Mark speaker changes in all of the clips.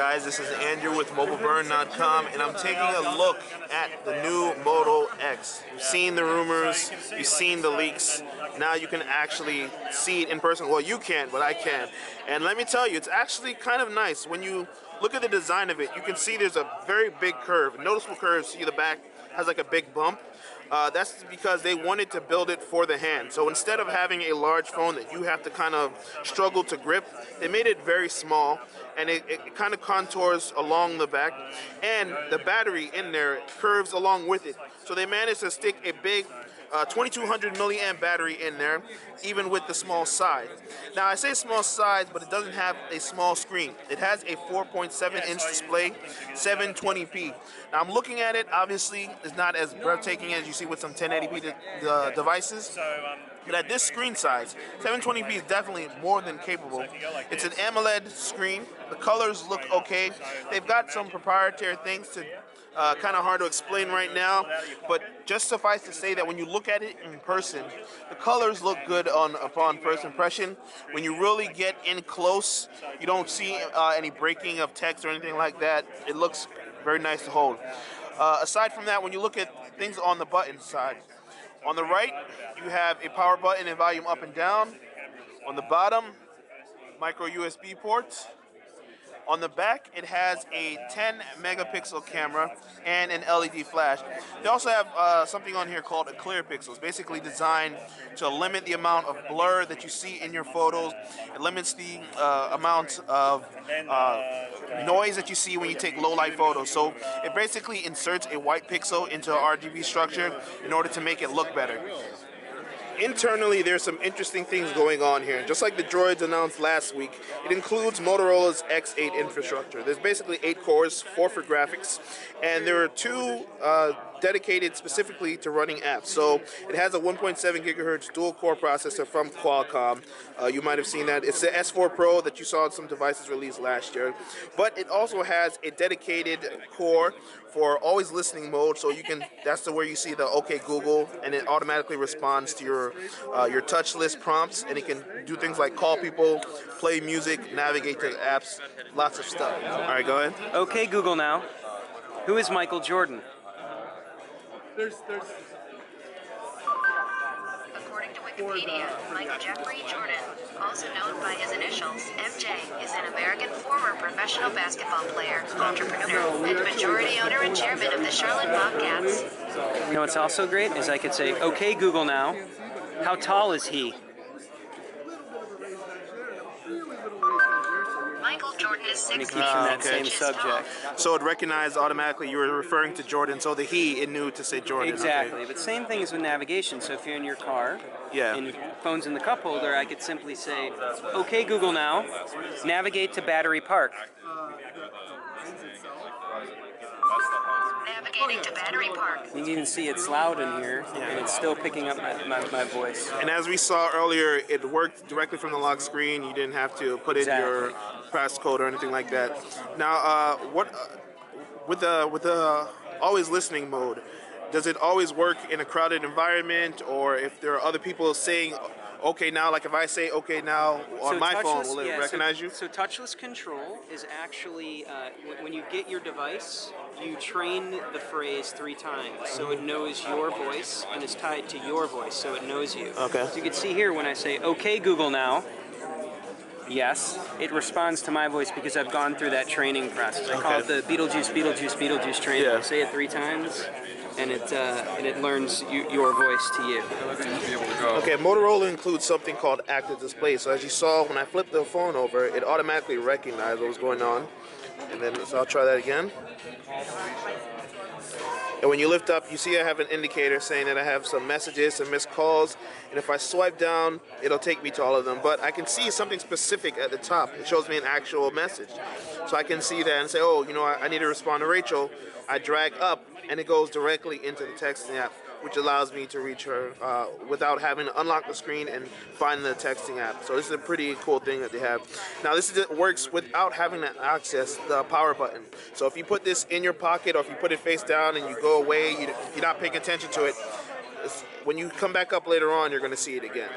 Speaker 1: guys, this is Andrew with mobileburn.com, and I'm taking a look at the new Moto X. You've seen the rumors, you've seen the leaks, now you can actually see it in person. Well, you can't, but I can. And let me tell you, it's actually kind of nice. When you look at the design of it, you can see there's a very big curve, a noticeable curve. See the back has like a big bump. That's because they wanted to build it for the hand. So instead of having a large phone that you have to kind of struggle to grip, they made it very small, and it kind of contours along the back, and the battery in there curves along with it. So they managed to stick a big 2200 milliamp battery in there, even with the small size. Now I say small size, but it doesn't have a small screen. It has a 4.7 inch display, 720p. Now I'm looking at it, obviously it's not as breathtaking as you see with some 1080p devices, but at this screen size, 720p is definitely more than capable. It's an AMOLED screen. The colors look okay. They've got some proprietary things to kind of hard to explain right now, but just suffice to say that when you look at it in person, the colors look good upon first impression. When you really get in close, you don't see any breaking of text or anything like that. It looks very nice to hold. Aside from that, when you look at things on the button side, on the right, you have a power button and volume up and down. On the bottom, micro USB ports. On the back, it has a 10 megapixel camera and an LED flash. They also have something on here called a clear pixels, basically designed to limit the amount of blur that you see in your photos. It limits the amount of noise that you see when you take low light photos. So it basically inserts a white pixel into an RGB structure in order to make it look better. Internally, there's some interesting things going on here. Just like the Droids announced last week, it includes Motorola's X8 infrastructure. There's basically 8 cores, 4 for graphics, and there are 2 dedicated specifically to running apps. So it has a 1.7 gigahertz dual-core processor from Qualcomm. You might have seen that. It's the S4 Pro that you saw in some devices released last year. But it also has a dedicated core for always listening mode, so you can, that's where you see the OK Google, and it automatically responds to your touch list prompts, and it can do things like call people, play music, navigate to apps, lots of stuff. All right, go ahead.
Speaker 2: OK Google now. Who is Michael Jordan?
Speaker 3: According to Wikipedia, Michael Jeffrey Jordan, also known by his initials, MJ, is an American former professional basketball player, entrepreneur, and majority owner and chairman of the Charlotte Bobcats.
Speaker 2: You know what's also great is I could say, OK Google now, how tall is he?
Speaker 3: Michael Jordan is 6 feet
Speaker 2: that
Speaker 3: 6
Speaker 2: same
Speaker 3: inches
Speaker 2: subject.
Speaker 3: tall.
Speaker 1: So it recognized automatically you were referring to Jordan, so the he, it knew to say Jordan.
Speaker 2: Exactly,
Speaker 1: Okay.
Speaker 2: but same thing as with navigation. So if you're in your car, and your phone's in the cup holder, I could simply say, OK Google now, navigate to Battery Park.
Speaker 3: Navigating to Battery Park.
Speaker 2: You can even see it's loud in here, and it's still picking up my voice.
Speaker 1: And as we saw earlier, it worked directly from the lock screen. You didn't have to put in your passcode or anything like that. Now, with the always listening mode, does it always work in a crowded environment, or if there are other people saying OK now, like if I say OK now on my phone, will it recognize you?
Speaker 2: So touchless control is actually, when you get your device, you train the phrase 3 times, so it knows your voice and is tied to your voice, so it knows you.
Speaker 1: Okay.
Speaker 2: So you can see here when I say OK Google now, yes, it responds to my voice because I've gone through that training process. I call it the Beetlejuice training.
Speaker 1: Yeah.
Speaker 2: I say it 3 times, and it learns your voice to you.
Speaker 1: Okay, Motorola includes something called active display. So as you saw, when I flipped the phone over, it automatically recognized what was going on. And then, so I'll try that again. And when you lift up, you see I have an indicator saying that I have some messages, some missed calls. And if I swipe down, it'll take me to all of them. But I can see something specific at the top. It shows me an actual message. So I can see that and say, oh, you know, I need to respond to Rachel. I drag up, and it goes directly into the texting app, which allows me to reach her without having to unlock the screen and find the texting app. So this is a pretty cool thing that they have. Now this works without having to access the power button. So if you put this in your pocket, or if you put it face down and you go away, you're not paying attention to it, when you come back up later on, you're going to see it again.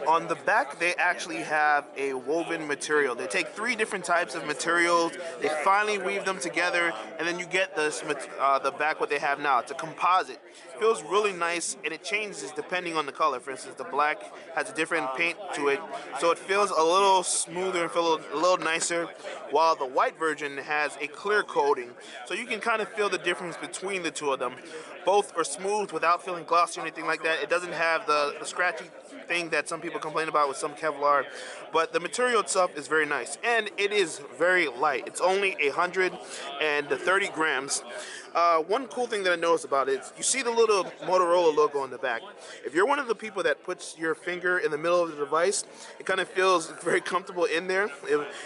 Speaker 1: On the back, they actually have a woven material. They take 3 different types of materials, they finally weave them together, and then you get this, the back what they have now. It's a composite. Feels really nice, and it changes depending on the color. For instance, the black has a different paint to it, so it feels a little smoother and feel a little nicer, while the white version has a clear coating. So you can kind of feel the difference between the two of them. Both are smooth without feeling glossy or anything like that. It doesn't have the scratchy thing that some people complain about with some Kevlar, but the material itself is very nice, and it is very light. It's only 130 grams. One cool thing that I noticed about it is you see the little Motorola logo on the back. If you're one of the people that puts your finger in the middle of the device, it kind of feels very comfortable in there.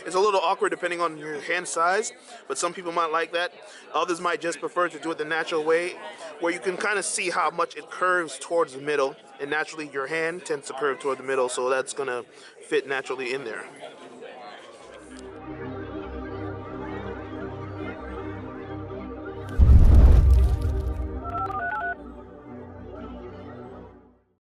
Speaker 1: It's a little awkward depending on your hand size, but some people might like that. Others might just prefer to do it the natural way, where you can kind of see how much it curves towards the middle, and naturally your hand tends to curve toward the middle, so that's going to fit naturally in there.